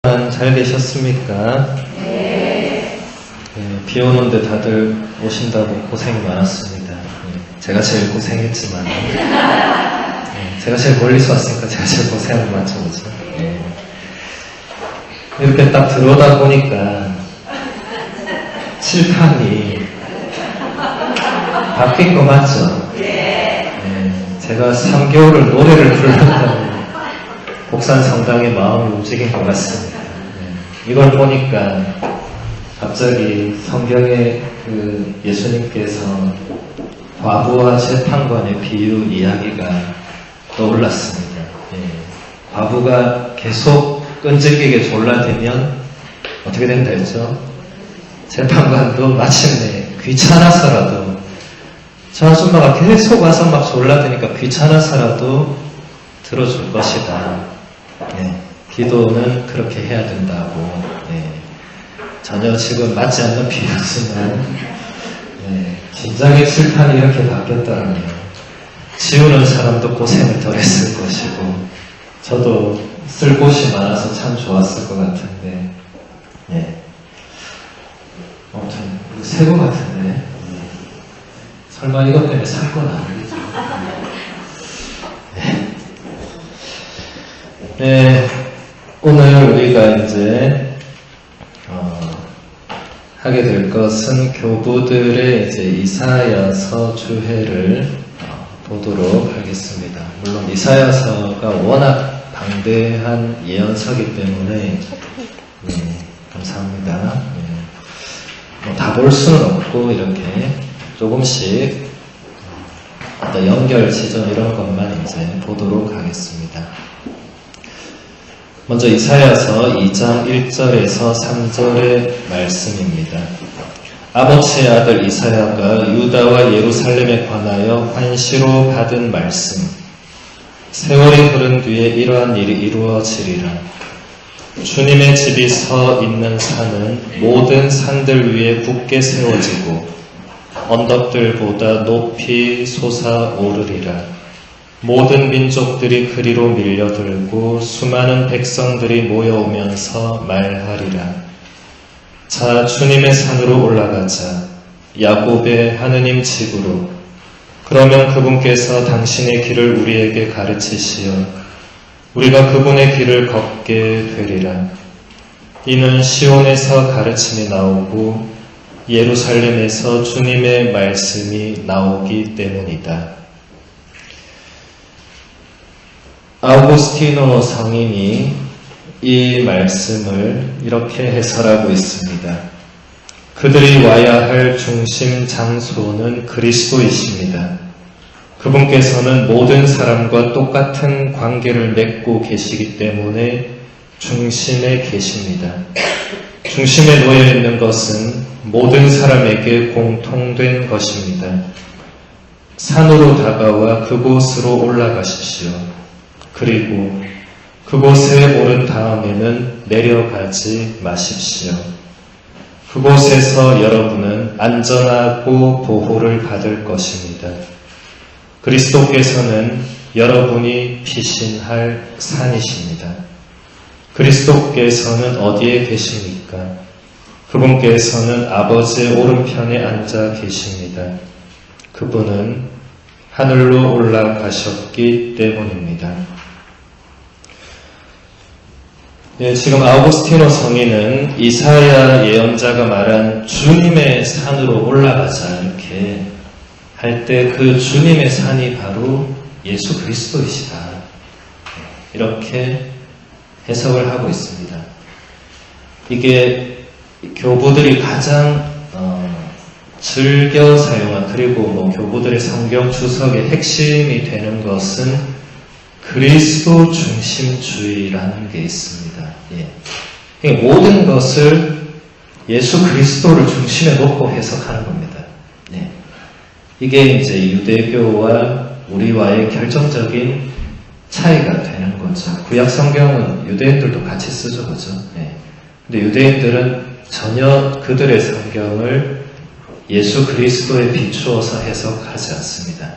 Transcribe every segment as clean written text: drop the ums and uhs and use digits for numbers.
동안 잘 계셨습니까? 네. 비 오는데 다들 오신다고 고생이 많았습니다. 제가 제일 고생했지만 제가 제일 멀리서 왔으니까 제가 제일 고생한 거 맞죠? 그죠? 이렇게 딱 들어오다 보니까 칠판이 바뀐 거 맞죠? 제가 3개월을 노래를 불렀다는 복산 성당의 마음이 움직인 것 같습니다. 이걸 보니까 갑자기 성경에 예수님께서 과부와 재판관의 비유 이야기가 떠올랐습니다. 과부가 계속 끈질기게 졸라대면 어떻게 된다 했죠? 재판관도 마침내 귀찮아서라도 저 아줌마가 계속 와서 막 졸라대니까 귀찮아서라도 들어줄 것이다. 기도는 그렇게 해야 된다고. 전혀 지금 맞지 않는 비유지만 진작에 칠판이 이렇게 바뀌었다면 지우는 사람도 고생을 덜 했을 것이고 저도 쓸 곳이 많아서 참 좋았을 것 같은데 아무튼 새 거 같은데 설마 이것 때문에 살 건 아니겠죠? 오늘 우리가 이제 하게 될 것은 교부들의 이제 이사야서 주해를 보도록 하겠습니다. 물론 이사야서가 워낙 방대한 예언서이기 때문에 감사합니다. 다 볼 수는 없고 이렇게 조금씩 어떤 연결 지점 이런 것만 이제 보도록 하겠습니다. 먼저 이사야서 2장 1절에서 3절의 말씀입니다. 아모츠의 아들 이사야가 유다와 예루살렘에 관하여 환시로 받은 말씀. 세월이 흐른 뒤에 이러한 일이 이루어지리라. 주님의 집이 서 있는 산은 모든 산들 위에 굳게 세워지고 언덕들보다 높이 솟아오르리라. 모든 민족들이 그리로 밀려들고 수많은 백성들이 모여오면서 말하리라. 자, 주님의 산으로 올라가자. 야곱의 하느님 집으로. 그러면 그분께서 당신의 길을 우리에게 가르치시어 우리가 그분의 길을 걷게 되리라. 이는 시온에서 가르침이 나오고 예루살렘에서 주님의 말씀이 나오기 때문이다. 아우구스티노 성인이 이 말씀을 이렇게 해설하고 있습니다. 그들이 와야 할 중심 장소는 그리스도이십니다. 그분께서는 모든 사람과 똑같은 관계를 맺고 계시기 때문에 중심에 계십니다. 중심에 놓여 있는 것은 모든 사람에게 공통된 것입니다. 산으로 다가와 그곳으로 올라가십시오. 그리고 그곳에 오른 다음에는 내려가지 마십시오. 그곳에서 여러분은 안전하고 보호를 받을 것입니다. 그리스도께서는 여러분이 피신할 산이십니다. 그리스도께서는 어디에 계십니까? 그분께서는 아버지의 오른편에 앉아 계십니다. 그분은 하늘로 올라가셨기 때문입니다. 지금 아우구스티노 성인은 이사야 예언자가 말한 주님의 산으로 올라가자 이렇게 할 때 그 주님의 산이 바로 예수 그리스도이시다. 이렇게 해석을 하고 있습니다. 이게 교부들이 가장 즐겨 사용한 그리고 교부들의 성경 주석의 핵심이 되는 것은 그리스도 중심주의라는 게 있습니다. 모든 것을 예수 그리스도를 중심에 놓고 해석하는 겁니다. 이게 이제 유대교와 우리와의 결정적인 차이가 되는 거죠. 구약 성경은 유대인들도 같이 쓰죠, 그죠? 근데 유대인들은 전혀 그들의 성경을 예수 그리스도에 비추어서 해석하지 않습니다.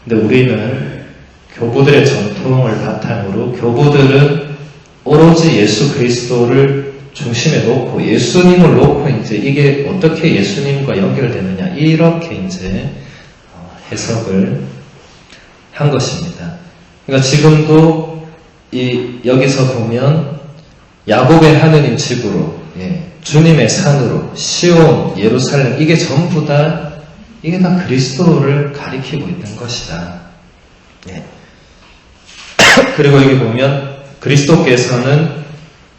근데 우리는 교부들의 전통을 바탕으로 교부들은 오로지 예수 그리스도를 중심에 놓고 예수님을 놓고 이제 이게 어떻게 예수님과 연결되느냐 이렇게 이제 해석을 한 것입니다. 그러니까 지금도 여기서 보면 야곱의 하느님 집으로 주님의 산으로 시온 예루살렘 이게 전부 다 이게 다 그리스도를 가리키고 있는 것이다. 그리고 여기 보면 그리스도께서는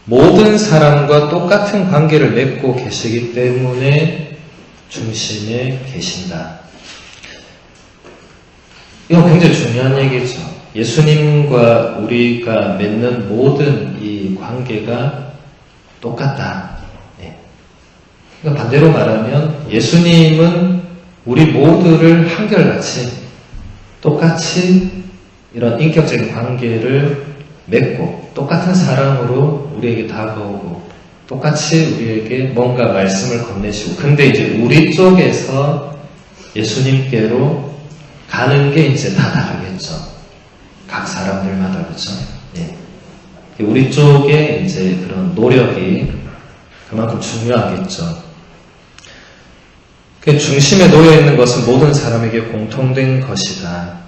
모든 사람과 똑같은 관계를 맺고 계시기 때문에 중심에 계신다. 이건 굉장히 중요한 얘기죠. 예수님과 우리가 맺는 모든 이 관계가 똑같다. 그러니까 반대로 말하면 예수님은 우리 모두를 한결같이 똑같이 이런 인격적인 관계를 맺고 똑같은 사랑으로 우리에게 다가오고 똑같이 우리에게 뭔가 말씀을 건네시고 근데 이제 우리 쪽에서 예수님께로 가는 게 이제 다 다르겠죠. 각 사람들마다 그렇죠. 우리 쪽에 이제 그런 노력이 그만큼 중요하겠죠. 그 중심에 놓여 있는 것은 모든 사람에게 공통된 것이다.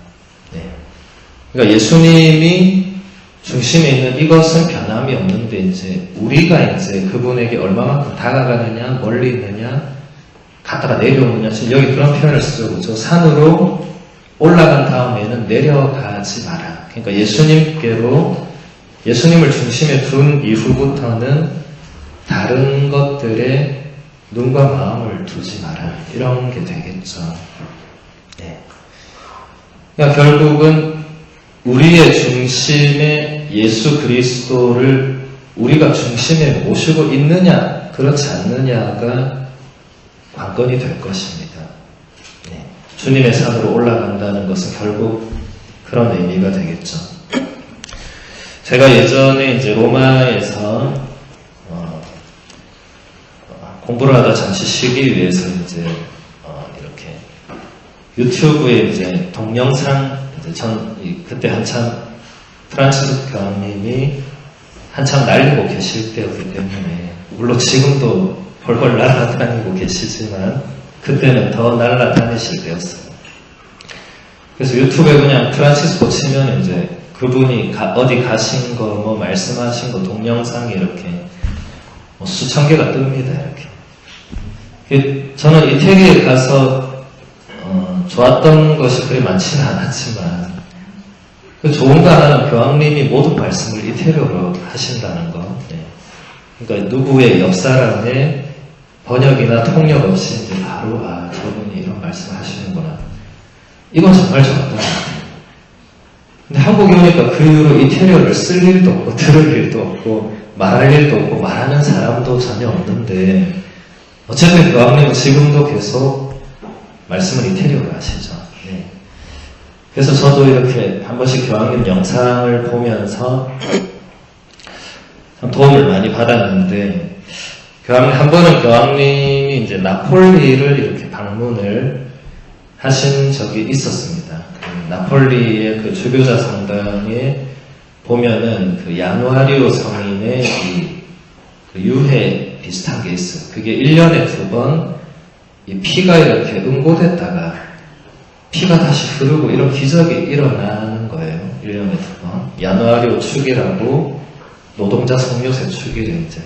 그러니까 예수님이 중심에 있는 이것은 변함이 없는데 이제 우리가 이제 그분에게 얼마만큼 다가가느냐, 멀리 있느냐, 갔다가 내려오느냐, 지금 여기 그런 표현을 쓰죠. 그렇죠? 산으로 올라간 다음에는 내려가지 마라. 그러니까 예수님을 중심에 둔 이후부터는 다른 것들에 눈과 마음을 두지 마라. 이런 게 되겠죠. 그러니까 결국은 우리의 중심에 예수 그리스도를 우리가 중심에 모시고 있느냐, 그렇지 않느냐가 관건이 될 것입니다. 주님의 산으로 올라간다는 것은 결국 그런 의미가 되겠죠. 제가 예전에 이제 로마에서 공부를 하다 잠시 쉬기 위해서 이제 이렇게 유튜브에 이제 동영상 그때 한참 프란치스코 교황님이 한참 날리고 계실 때였기 때문에 물론 지금도 벌벌 날아다니고 계시지만 그때는 더 날아다니실 때였어요. 그래서 유튜브에 그냥 프란치스코 치면 이제 그분이 어디 가신 거 뭐 말씀하신 거 동영상이 이렇게 뭐 수천 개가 뜹니다. 이렇게 저는 이태리에 가서 좋았던 것이 그리 많지는 않았지만 그 좋은 거 하나는 교황님이 모든 말씀을 이태리어로 하신다는 거. 그러니까 누구의 옆 사람의 번역이나 통역 없이 이제 바로 저분이 이런 말씀 하시는구나. 이건 정말 좋았던 것 같아요. 근데 한국에 오니까 그 이후로 이태리어를 쓸 일도 없고 들을 일도 없고 말할 일도 없고 말하는 사람도 전혀 없는데 어쨌든 교황님은 지금도 계속 말씀을 이태리어로 하시죠. 그래서 저도 이렇게 한 번씩 교황님 영상을 보면서 참 도움을 많이 받았는데 한 번은 교황님이 이제 나폴리를 이렇게 방문을 하신 적이 있었습니다. 나폴리의 그 주교자 성당에 보면은 그 야누아리오 성인의 그 유해 비슷한 게 있어요. 그게 1년에 2번 이 피가 이렇게 응고됐다가 피가 다시 흐르고 이런 기적이 일어나는 거예요. 1년에 2번. 야누아리오 축이라고 노동자 성묘세 축일이 이제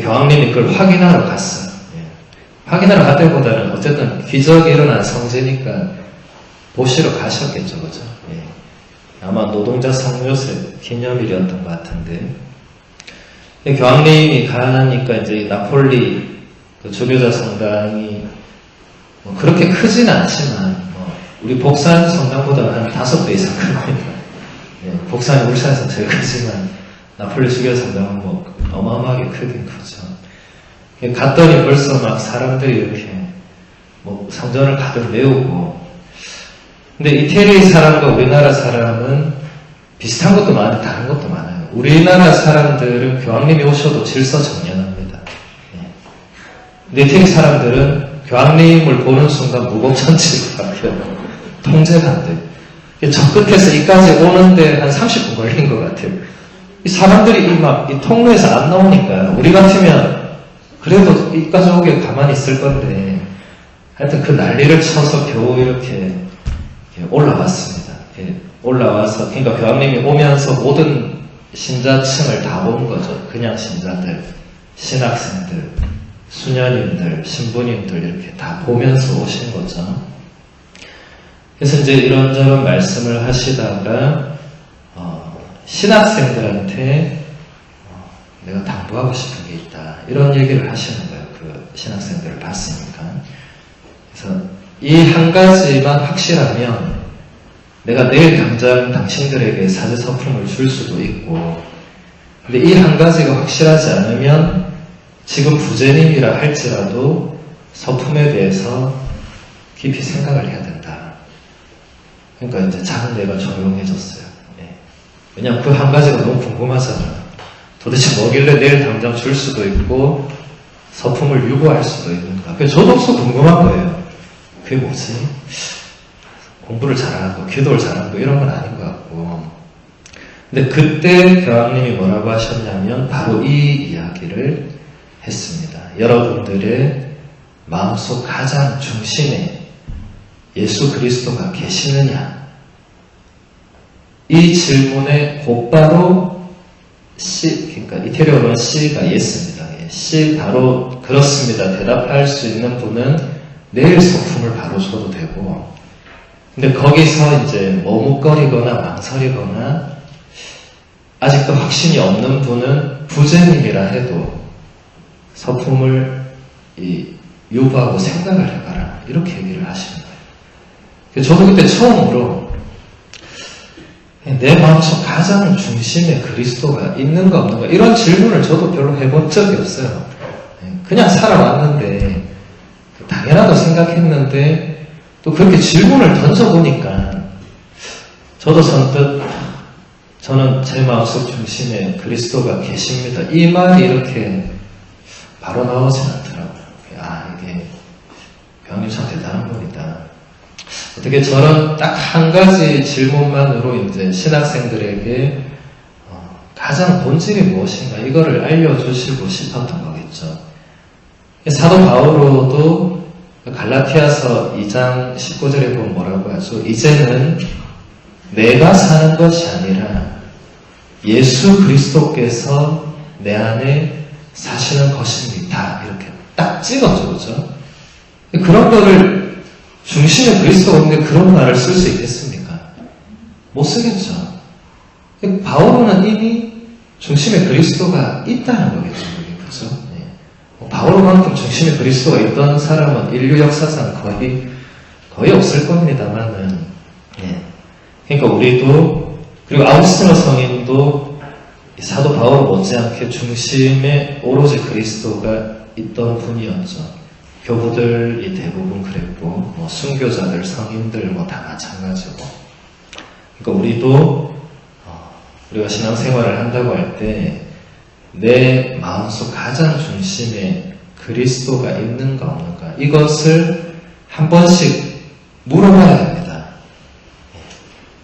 교황님이 그걸 확인하러 갔어요. 확인하러 갈 때보다는 어쨌든 기적이 일어난 성지니까 보시러 가셨겠죠, 그죠? 아마 노동자 성묘세 기념일이었던 것 같은데 교황님이 가니까 이제 나폴리 그 주교자 성당이 뭐 그렇게 크지는 않지만 우리 복산 성당보다 한 5배 이상 크거든요. 복산이 울산에서 제일 크지만 나폴리 주교자 성당은 뭐 어마어마하게 크긴 크죠. 갔더니 벌써 막 사람들이 이렇게 뭐 성전을 가득 메우고 근데 이태리 사람과 우리나라 사람은 비슷한 것도 많은데 다른 것도 많아요. 우리나라 사람들은 교황님이 오셔도 질서정연합니다. 근데 이태리 사람들은 교황님을 보는 순간 무법천지로 바뀌어요. 통제가 안 돼요. 저 끝에서 이까지 오는데 한 30분 걸린 것 같아요. 이 사람들이 이 통로에서 안 나오니까 우리 같으면 그래도 이까지 오게 가만히 있을 건데 하여튼 그 난리를 쳐서 겨우 이렇게 올라왔습니다. 올라와서 그러니까 교황님이 오면서 모든 신자층을 다 본 거죠. 그냥 신자들, 신학생들, 수녀님들, 신부님들 이렇게 다 보면서 오신 거죠. 그래서 이제 이런저런 말씀을 하시다가 신학생들한테 내가 당부하고 싶은 게 있다. 이런 얘기를 하시는 거예요. 그 신학생들을 봤으니까. 그래서 이 한 가지만 확실하면 내가 내일 당장 당신들에게 사제 서품을 줄 수도 있고, 근데 이 한 가지가 확실하지 않으면 지금 부제님이라 할지라도 서품에 대해서 깊이 생각을 해야 된다. 그러니까 이제 작은 데가 조용해졌어요. 왜냐면 그 한 가지가 너무 궁금하잖아요. 도대체 뭐길래 내일 당장 줄 수도 있고 서품을 유보할 수도 있는가. 그래서 저도 없어 궁금한 거예요. 그게 뭐지? 공부를 잘하고 기도를 잘하고 이런 건 아닌 것 같고. 근데 그때 교황님이 뭐라고 하셨냐면 바로 이 이야기를 했습니다. 여러분들의 마음속 가장 중심에 예수 그리스도가 계시느냐? 이 질문에 곧바로 그러니까 이태리어로는 C가 예스입니다. C 바로 그렇습니다. 대답할 수 있는 분은 내일 서품을 바로 줘도 되고, 근데 거기서 이제 머뭇거리거나 망설이거나 아직도 확신이 없는 분은 부제님이라 해도 서품을 유보하고 생각을 해봐라. 이렇게 얘기를 하시는 거예요. 저도 그때 처음으로 내 마음속 가장 중심에 그리스도가 있는가 없는가 이런 질문을 저도 별로 해본 적이 없어요. 그냥 살아왔는데 당연하다고 생각했는데 또 그렇게 질문을 던져보니까 저도 선뜻 저는 제 마음속 중심에 그리스도가 계십니다. 이 말이 이렇게 바로 나오진 않더라고요. 이게 교황님 참 대단한 분이다. 어떻게 저런 딱 한 가지 질문만으로 이제 신학생들에게 가장 본질이 무엇인가 이거를 알려주시고 싶었던 거겠죠. 사도 바오로도 갈라티아서 2장 19절에 보면 뭐라고 하죠? 이제는 내가 사는 것이 아니라 예수 그리스도께서 내 안에 사시는 것입니다. 이렇게 딱 찍어줘, 그죠? 그런 거를 중심에 그리스도가 없는데 그런 말을 쓸 수 있겠습니까? 못 쓰겠죠. 바오로는 이미 중심에 그리스도가 있다는 거겠죠. 그렇죠? 바오로만큼 중심에 그리스도가 있던 사람은 인류 역사상 거의 없을 겁니다만은, 그러니까 우리도, 그리고 아우구스티노 성인도 사도 바오로 못지않게 중심에 오로지 그리스도가 있던 분이었죠. 교부들이 대부분 그랬고, 순교자들, 성인들 다 마찬가지고. 그러니까 우리가 신앙생활을 한다고 할 때 내 마음속 가장 중심에 그리스도가 있는가 없는가 이것을 한 번씩 물어봐야 합니다.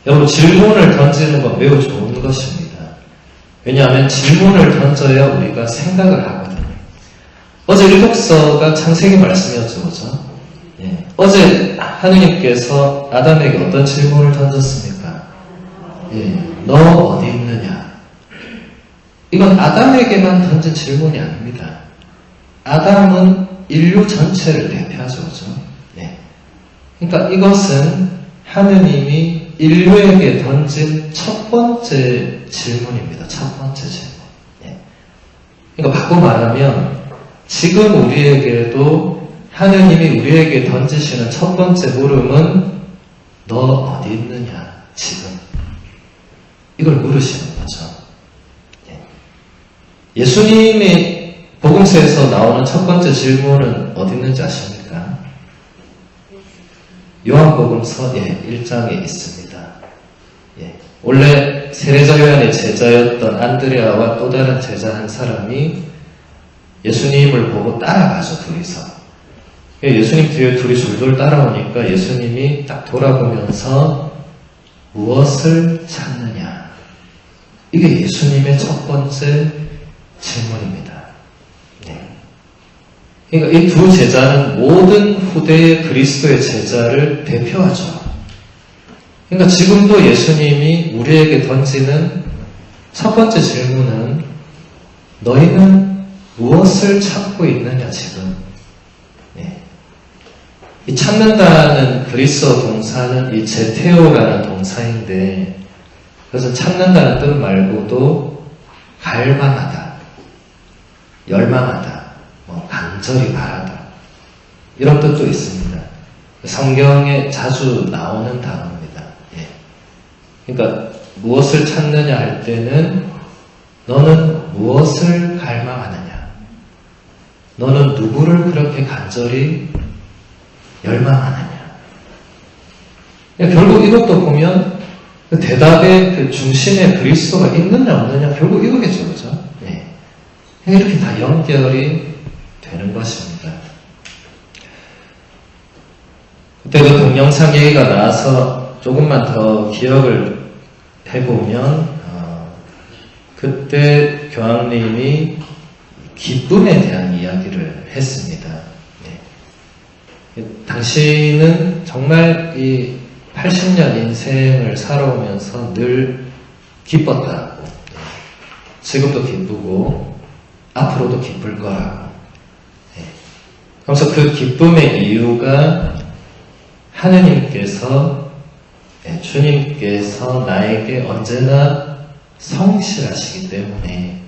여러분 질문을 던지는 건 매우 좋은 것입니다. 왜냐하면 질문을 던져야 우리가 생각을 하거든요. 어제 일독서가 창세기 말씀이었죠, 그죠? 어제 하느님께서 아담에게 어떤 질문을 던졌습니까? 너 어디 있느냐? 이건 아담에게만 던진 질문이 아닙니다. 아담은 인류 전체를 대표하죠, 그죠? 그러니까 이것은 하느님이 인류에게 던진 첫 번째 질문입니다. 첫 번째 질문. 그러니까 바꿔 말하면 지금 우리에게도 하느님이 우리에게 던지시는 첫 번째 물음은 너 어디 있느냐 지금 이걸 물으시는 거죠. 예수님이 복음서에서 나오는 첫 번째 질문은 어디 있는지 아십니까? 요한복음서 1장에 있습니다. 원래 세례자 요한의 제자였던 안드레아와 또 다른 제자 한 사람이 예수님을 보고 따라가죠, 둘이서. 예수님 뒤에 둘이 줄줄 따라오니까 예수님이 딱 돌아보면서 무엇을 찾느냐? 이게 예수님의 첫 번째 질문입니다. 네. 그러니까 이 두 제자는 모든 후대의 그리스도의 제자를 대표하죠. 그러니까 지금도 예수님이 우리에게 던지는 첫 번째 질문은 너희는 무엇을 찾고 있느냐 지금. 네. 이 찾는다는 그리스어 동사는 이 제테오라는 동사인데 그래서 찾는다는 뜻 말고도 갈망하다, 열망하다, 간절히 바라다 이런 뜻도 있습니다. 성경에 자주 나오는 단어입니다. 예. 그러니까 무엇을 찾느냐 할 때는 너는 무엇을 갈망하느냐, 너는 누구를 그렇게 간절히 열망하느냐. 결국 이것도 보면 그 대답의 그 중심에 그리스도가 있느냐 없느냐 결국 이거겠죠, 그죠? 네. 이렇게 다 연결이 되는 것입니다. 그때 그 동영상 얘기가 나와서 조금만 더 기억을 해보면 그때 교황님이 기쁨에 대한 이야기를 했습니다. 네. 당신은 정말 이 80년 인생을 살아오면서 늘 기뻤다고. 지금도 기쁘고 앞으로도 기쁠 거라고. 그래서 그 기쁨의 이유가 하느님께서 주님께서 나에게 언제나 성실하시기 때문에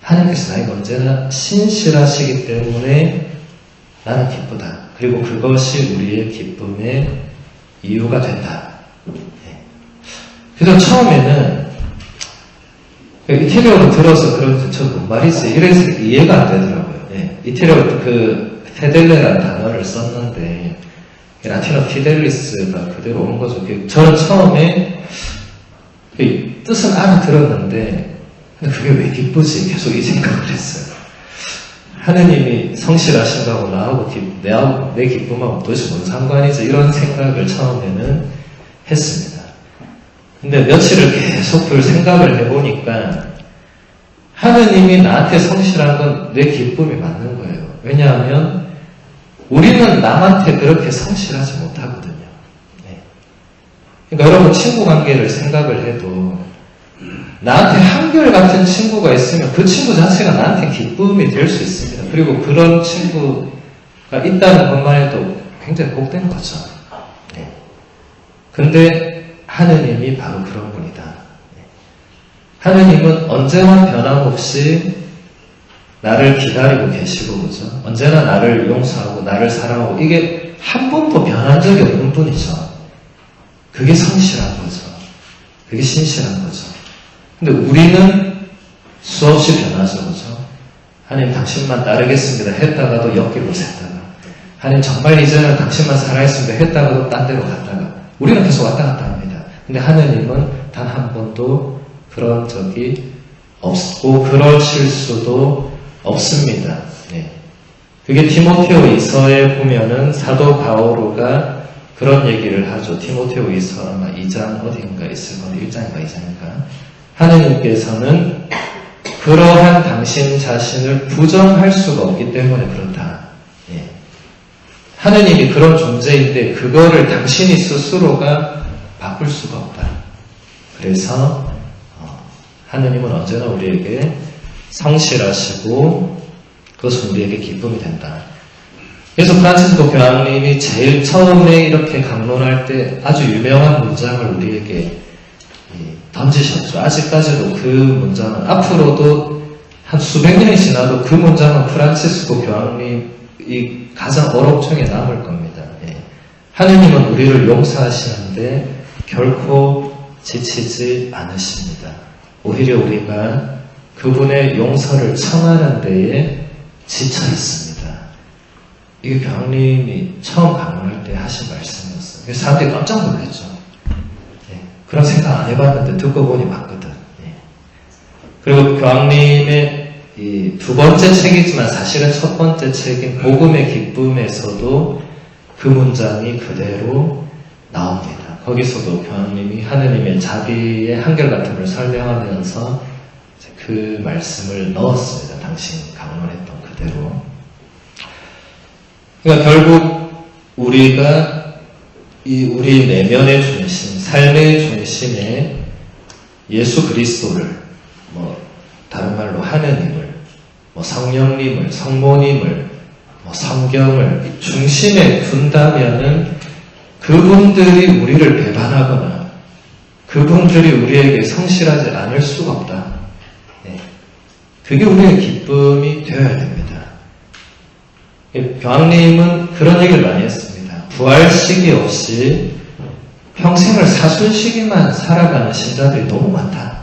하느님께서 나에게 언제나 신실하시기 때문에 나는 기쁘다. 그리고 그것이 우리의 기쁨의 이유가 된다. 그래서 처음에는 이태리어로 들어서 그런지 저 뭔 말이지? 이래서 이해가 안 되더라고요. 이태리어로 그 페델레라는 단어를 썼는데 라틴어 피델리스가 그대로 온 거죠. 저는 처음에 뜻은 알아들었는데 근데 그게 왜 기쁘지? 계속 이 생각을 했어요. 하느님이 성실하신 거하고 나하고 내 기쁨하고 도대체 뭔 상관이지? 이런 생각을 처음에는 했습니다. 근데 며칠을 계속 그 생각을 해보니까 하느님이 나한테 성실한 건 내 기쁨이 맞는 거예요. 왜냐하면 우리는 남한테 그렇게 성실하지 못하거든요. 그러니까 여러분 친구 관계를 생각을 해도 나한테 한결같은 친구가 있으면 그 친구 자체가 나한테 기쁨이 될 수 있습니다. 그리고 그런 친구가 있다는 것만 해도 굉장히 복된 거죠. 근데 하느님이 바로 그런 분이다. 하느님은 언제나 변함없이 나를 기다리고 계시고, 그죠? 언제나 나를 용서하고, 나를 사랑하고, 이게 한 번도 변한 적이 없는 분이죠. 그게 성실한 거죠. 그게 신실한 거죠. 근데 우리는 수없이 변하죠, 그죠? 하나님 당신만 따르겠습니다 했다가도 옆길로 샜다가, 하나님 정말 이제는 당신만 살아있습니다 했다가도 딴 데로 갔다가, 우리는 계속 왔다 갔다 합니다. 근데 하느님은 단 한 번도 그런 적이 없고 그러실 수도 없습니다. 그게 디모테오 이서에 보면은 사도 바오로가 그런 얘기를 하죠. 디모테오 이서 아마 2장 어딘가 있을 건데 1장인가 2장인가. 하느님께서는 그러한 당신 자신을 부정할 수가 없기 때문에 그렇다. 하느님이 그런 존재인데 그거를 당신이 스스로가 바꿀 수가 없다. 그래서 하느님은 언제나 우리에게 성실하시고 그것은 우리에게 기쁨이 된다. 그래서 프란치스코 교황님이 제일 처음에 이렇게 강론할 때 아주 유명한 문장을 우리에게 던지셨죠. 아직까지도 그 문장은 앞으로도 한 수백 년이 지나도 그 문장은 프란치스코 교황님이 가장 어록중에 남을 겁니다. 하느님은 우리를 용서하시는데 결코 지치지 않으십니다. 오히려 우리가 그분의 용서를 청하는 데에 지쳐 있습니다. 이게 교황님이 처음 방문할 때 하신 말씀이었어요. 그래서 사람들이 깜짝 놀랐죠. 그런 생각 안 해봤는데 듣고 보니 맞거든. 그리고 교황님의 이 두 번째 책이지만 사실은 첫 번째 책인 복음의 기쁨에서도 그 문장이 그대로 나옵니다. 거기서도 교황님이 하느님의 자비의 한결같음을 설명하면서 그 말씀을 넣었습니다. 당신 강론했던 그대로. 그러니까 결국 우리가 우리 내면의 중심, 삶의 중심에 예수 그리스도를, 다른 말로 하느님을, 성령님을, 성모님을, 성경을 중심에 둔다면은 그분들이 우리를 배반하거나 그분들이 우리에게 성실하지 않을 수가 없다. 그게 우리의 기쁨이 되어야 됩니다. 교황님은 그런 얘기를 많이 했습니다. 부활 시기 없이 평생을 사순시기만 살아가는 신자들이 너무 많다.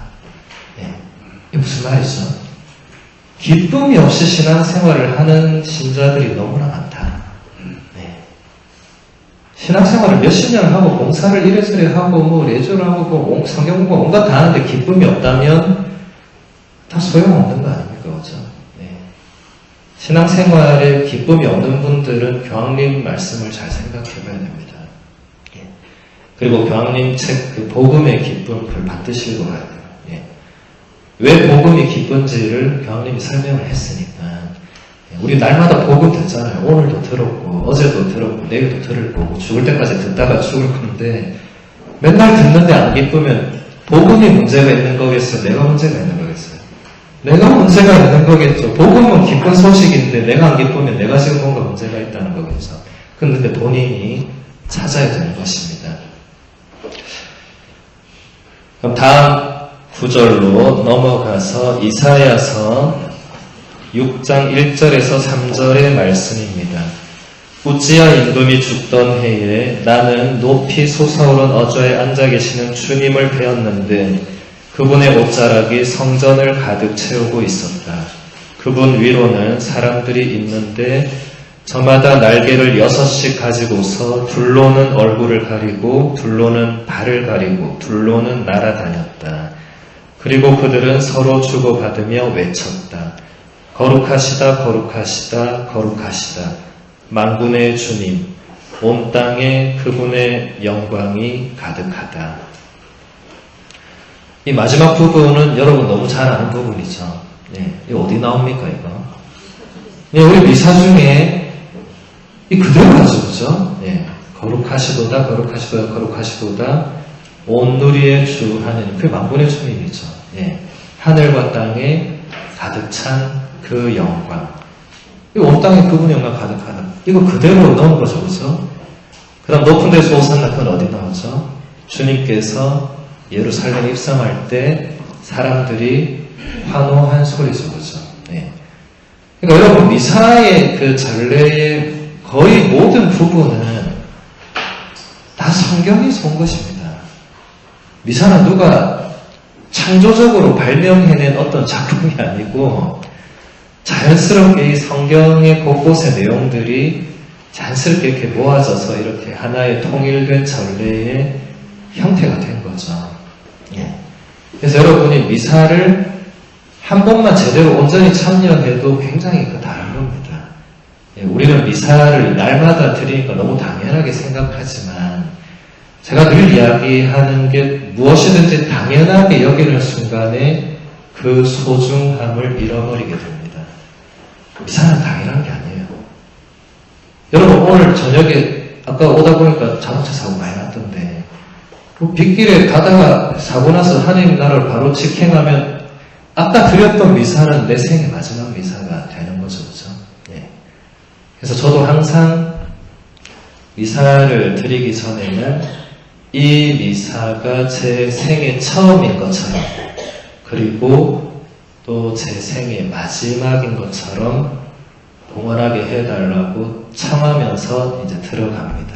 이게 무슨 말이죠? 기쁨이 없이 신앙생활을 하는 신자들이 너무나 많다. 신앙생활을 몇십 년을 하고 봉사를 이래저래 하고 레저를 하고 성경 공부 온갖 다 하는데 기쁨이 없다면 다 소용없는 거 아닙니까? 그렇죠? 신앙생활에 기쁨이 없는 분들은 교황님 말씀을 잘 생각해 봐야 됩니다. 그리고 교황님 책 그 복음의 기쁨 그걸 반드시 읽어야 돼요. 왜 복음이 기쁜지를 교황님이 설명을 했으니까 우리 날마다 복음 듣잖아요. 오늘도 들었고 어제도 들었고 내일도 들을 거고 죽을 때까지 듣다가 죽을 건데 맨날 듣는데 안 기쁘면 복음이 문제가 있는 거겠어요? 내가 문제가 있는 거겠어요? 내가 문제가 있는 거겠죠. 복음은 기쁜 소식인데 내가 안 기쁘면 내가 지금 뭔가 문제가 있다는 거겠죠. 근데 본인이 찾아야 되는 것입니다. 그럼 다음 구절로 넘어가서 이사야서 6장 1절에서 3절의 말씀입니다. 우찌야 임금이 죽던 해에 나는 높이 솟아오른 어저에 앉아 계시는 주님을 배웠는데 그분의 옷자락이 성전을 가득 채우고 있었다. 그분 위로는 사람들이 있는데 저마다 날개를 6씩 가지고서 둘로는 얼굴을 가리고 둘로는 발을 가리고 둘로는 날아다녔다. 그리고 그들은 서로 주고받으며 외쳤다. 거룩하시다 거룩하시다 거룩하시다. 만군의 주님, 온 땅에 그분의 영광이 가득하다. 이 마지막 부분은 여러분 너무 잘 아는 부분이죠. 이거 어디 나옵니까 이거? 우리 미사 중에 이 그대로 가죠, 그죠? 거룩하시도다 거룩하시도다 거룩하시도다 온 누리의 주 하느님, 그게 만군의 주님이죠. 하늘과 땅에 가득 찬 그 영광. 이 온 땅에 그분의 영광 가득하다. 이거 그대로 넣은 거죠, 그죠? 그 다음 높은 데서 오산나, 그건 어디 나오죠? 주님께서 예루살렘 입성할 때 사람들이 환호한 소리죠, 그죠? 그러니까 여러분, 미사의 그 전례의 거의 모든 부분은 다 성경에서 온 것입니다. 미사는 누가 창조적으로 발명해낸 어떤 작품이 아니고 자연스럽게 이 성경의 곳곳의 내용들이 자연스럽게 이렇게 모아져서 이렇게 하나의 통일된 전례의 형태가 된 거죠. 그래서 여러분이 미사를 한 번만 제대로 온전히 참여해도 굉장히 다른 겁니다. 우리는 미사를 날마다 드리니까 너무 당연하게 생각하지만 제가 늘 이야기하는 게 무엇이든지 당연하게 여기는 순간에 그 소중함을 잃어버리게 됩니다. 미사는 당연한 게 아니에요. 여러분 오늘 저녁에 아까 오다 보니까 자동차 사고 많이 났던데 빗길에 가다가 사고 나서 하나님 나라를 바로 직행하면 아까 드렸던 미사는 내 생의 마지막 미사가 되는 거죠. 그렇죠? 그래서 저도 항상 미사를 드리기 전에는 이 미사가 제 생의 처음인 것처럼 그리고 또 제 생의 마지막인 것처럼 봉헌하게 해달라고 청하면서 이제 들어갑니다.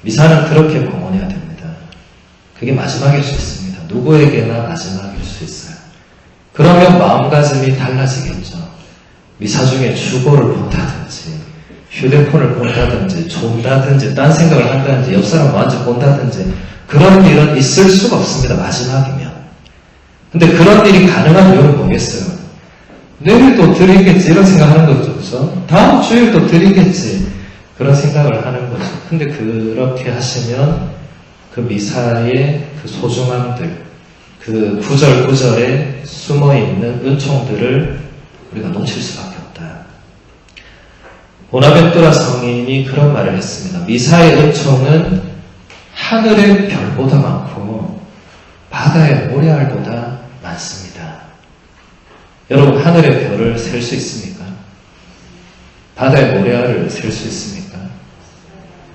미사는 그렇게 봉헌해야 됩니다. 그게 마지막일 수 있습니다. 누구에게나 마지막일 수 있어요. 그러면 마음가짐이 달라지겠죠. 미사 중에 주보를 본다든지 휴대폰을 본다든지 존다든지 딴 생각을 한다든지 옆 사람 완전 본다든지 그런 일은 있을 수가 없습니다. 마지막이면. 근데 그런 일이 가능한 이유는 뭐겠어요? 내일도 드리겠지 이런 생각하는 거죠. 그렇죠? 다음 주일도 드리겠지. 그런 생각을 하는 거죠. 근데 그렇게 하시면 그 미사의 그 소중함들, 그 구절구절에 숨어있는 은총들을 우리가 놓칠 수밖에 없다. 보나벤투라 성인이 그런 말을 했습니다. 미사의 은총은 하늘의 별보다 많고 바다의 모래알보다 많습니다. 여러분, 하늘의 별을 셀 수 있습니까? 바다의 모래알을 셀 수 있습니까?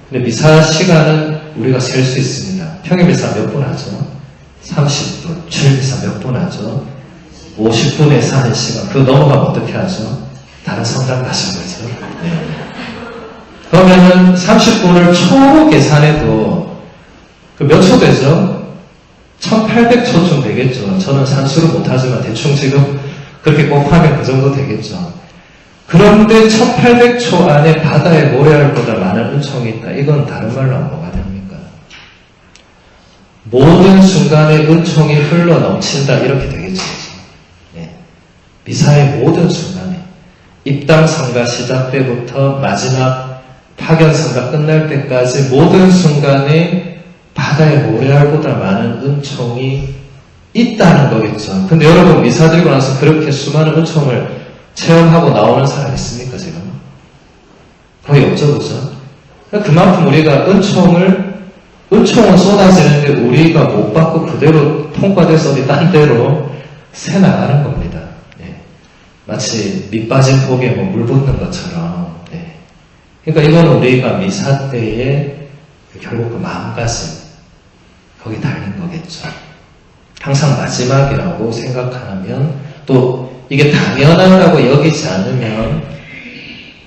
근데 미사 시간은 우리가 셀 수 있습니다. 평일 미사 몇 분 하죠? 30분. 주일 미사 몇 분 하죠? 50분에서 1시간. 그거 넘어가면 어떻게 하죠? 다른 성당 가신 거죠. 네. 그러면은 30분을 초로 계산해도 그 몇 초 되죠? 1800초쯤 되겠죠. 저는 산수를 못하지만 대충 지금 그렇게 곱하면 그 정도 되겠죠. 그런데 1800초 안에 바다의 모래알보다 많은 은총이 있다. 이건 다른 말로 하면 뭐가 됩니까? 모든 순간에 은총이 흘러 넘친다. 이렇게 되겠죠. 네. 미사의 모든 순간에 입당 성가 시작 때부터 마지막 파견 성가 끝날 때까지 모든 순간에 바다의 모래알보다 많은 은총이 있다는 거겠죠. 근데 여러분, 미사 드리고 나서 그렇게 수많은 은총을 체험하고 나오는 사람 있습니까, 지금? 거의 없죠, 그죠? 그만큼 우리가 은총은 쏟아지는데 우리가 못 받고 그대로 통과돼서 어디 딴 데로 새 나가는 겁니다. 예. 마치 밑 빠진 복에 물 붓는 것처럼. 예. 그러니까 이건 우리가 미사 때에 결국 그 마음가짐, 거기 달린 거겠죠. 항상 마지막이라고 생각하면, 또 이게 당연하다고 여기지 않으면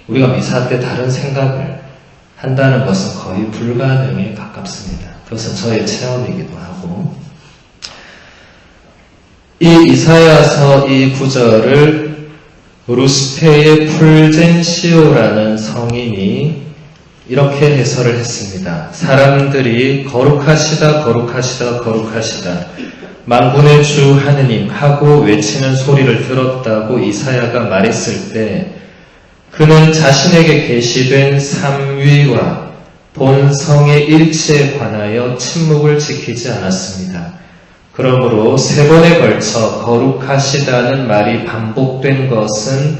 우리가 미사 때 다른 생각을 한다는 것은 거의 불가능에 가깝습니다. 그것은 저의 체험이기도 하고, 이 이사야서 이 구절을 루스페의 풀젠시오라는 성인이 이렇게 해설을 했습니다. 사람들이 거룩하시다 거룩하시다 거룩하시다 만군의 주 하느님 하고 외치는 소리를 들었다고 이사야가 말했을 때 그는 자신에게 계시된 삼위와 본성의 일치에 관하여 침묵을 지키지 않았습니다. 그러므로 세 번에 걸쳐 거룩하시다는 말이 반복된 것은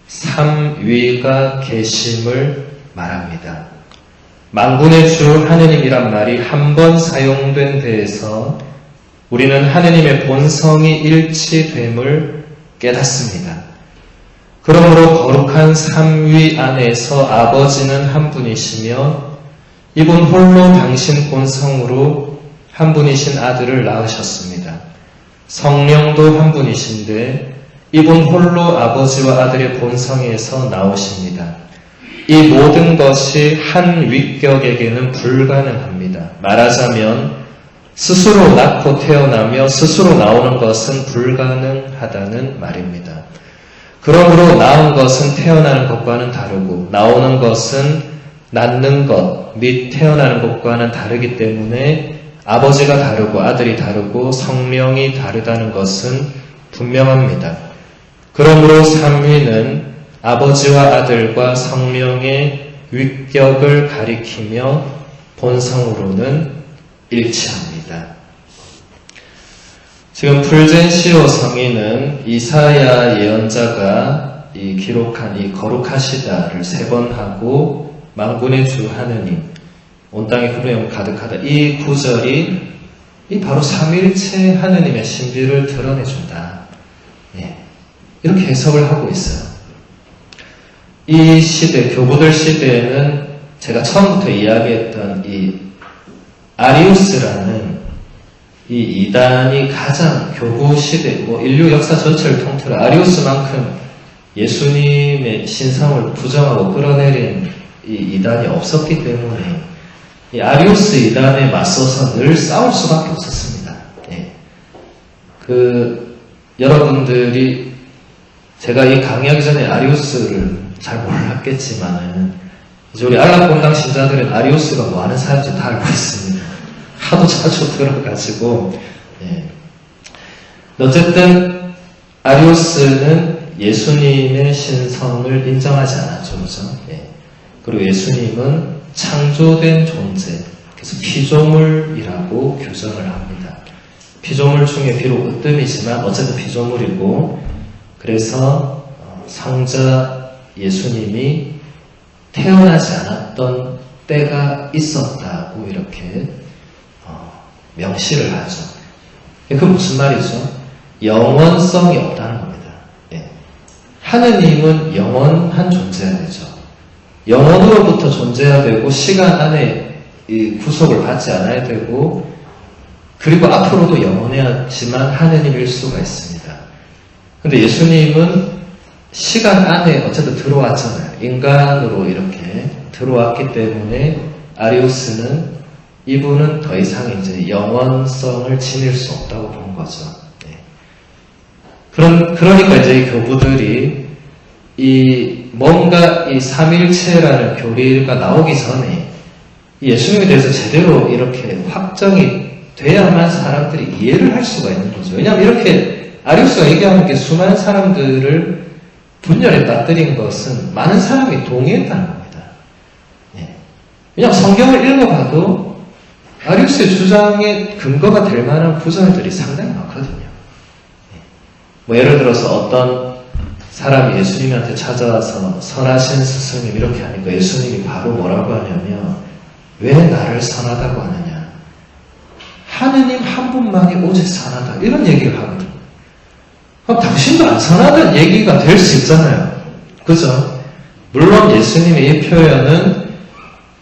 삼위가 계심을 말합니다. 만군의 주 하느님이란 말이 한 번 사용된 데에서 우리는 하느님의 본성이 일치됨을 깨닫습니다. 그러므로 거룩한 삼위 안에서 아버지는 한 분이시며 이분 홀로 당신 본성으로 한 분이신 아들을 낳으셨습니다. 성령도 한 분이신데 이분 홀로 아버지와 아들의 본성에서 나오십니다. 이 모든 것이 한 위격에게는 불가능합니다. 말하자면 스스로 낳고 태어나며 스스로 나오는 것은 불가능하다는 말입니다. 그러므로 낳은 것은 태어나는 것과는 다르고 나오는 것은 낳는 것 및 태어나는 것과는 다르기 때문에 아버지가 다르고 아들이 다르고 성령이 다르다는 것은 분명합니다. 그러므로 삼위는 아버지와 아들과 성령의 위격을 가리키며 본성으로는 일치합니다. 지금 풀젠시오 성인은 이사야 예언자가 기록한 이 거룩하시다를 3번 하고 만군의 주 하느님 온 땅에 흐르면 가득하다 이 구절이 바로 삼위일체 하느님의 신비를 드러내준다. 예, 이렇게 해석을 하고 있어요. 이 시대, 교부들 시대에는 제가 처음부터 이야기했던 이 아리우스라는 이 이단이 가장 교부 시대, 인류 역사 전체를 통틀어 아리우스만큼 예수님의 신성을 부정하고 끌어내린 이 이단이 없었기 때문에 이 아리우스 이단에 맞서서 늘 싸울 수밖에 없었습니다. 예. 여러분들이 제가 이 강의하기 전에 아리우스를 잘 몰랐겠지만은 이제 우리 안락본당 신자들은 아리우스가 뭐 하는 사람인지 다 알고 있습니다. 하도 자주 들어가지고. 예. 어쨌든 아리우스는 예수님의 신성을 인정하지 않았죠, 그죠? 예. 그리고 예수님은 창조된 존재, 그래서 피조물이라고 규정을 합니다. 피조물 중에 비록 으뜸이지만 어쨌든 피조물이고, 그래서 성자 예수님이 태어나지 않았던 때가 있었다고 이렇게 명시를 하죠. 그 무슨 말이죠? 영원성이 없다는 겁니다. 예. 하느님은 영원한 존재야 되죠. 영원으로부터 존재해야 되고, 시간 안에 이 구속을 받지 않아야 되고, 그리고 앞으로도 영원해야지만 하느님일 수가 있습니다. 근데 예수님은 시간 안에 어쨌든 들어왔잖아요. 인간으로 이렇게 들어왔기 때문에 아리우스는 이분은 더 이상 이제 영원성을 지닐 수 없다고 본 거죠. 네. 그러니까 이제 이 교부들이 뭔가 이 삼일체라는 교리가 나오기 전에 예수님에 대해서 제대로 이렇게 확정이 돼야만 사람들이 이해를 할 수가 있는 거죠. 왜냐하면 이렇게 아리우스가 얘기하는 게 수많은 사람들을 분열에 빠뜨린 것은 많은 사람이 동의했다는 겁니다. 네. 왜냐하면 성경을 읽어봐도 아리우스의 주장에 근거가 될 만한 구절들이 상당히 많거든요. 네. 뭐 예를 들어서 어떤 사람이 예수님한테 찾아와서 선하신 스승님 이렇게 하니까 예수님이 바로 뭐라고 하냐면, 왜 나를 선하다고 하느냐, 하느님 한 분만이 오직 선하다, 이런 얘기를 하거든요. 그럼 당신도 안 선하다는 얘기가 될 수 있잖아요. 그죠? 물론 예수님의 이 표현은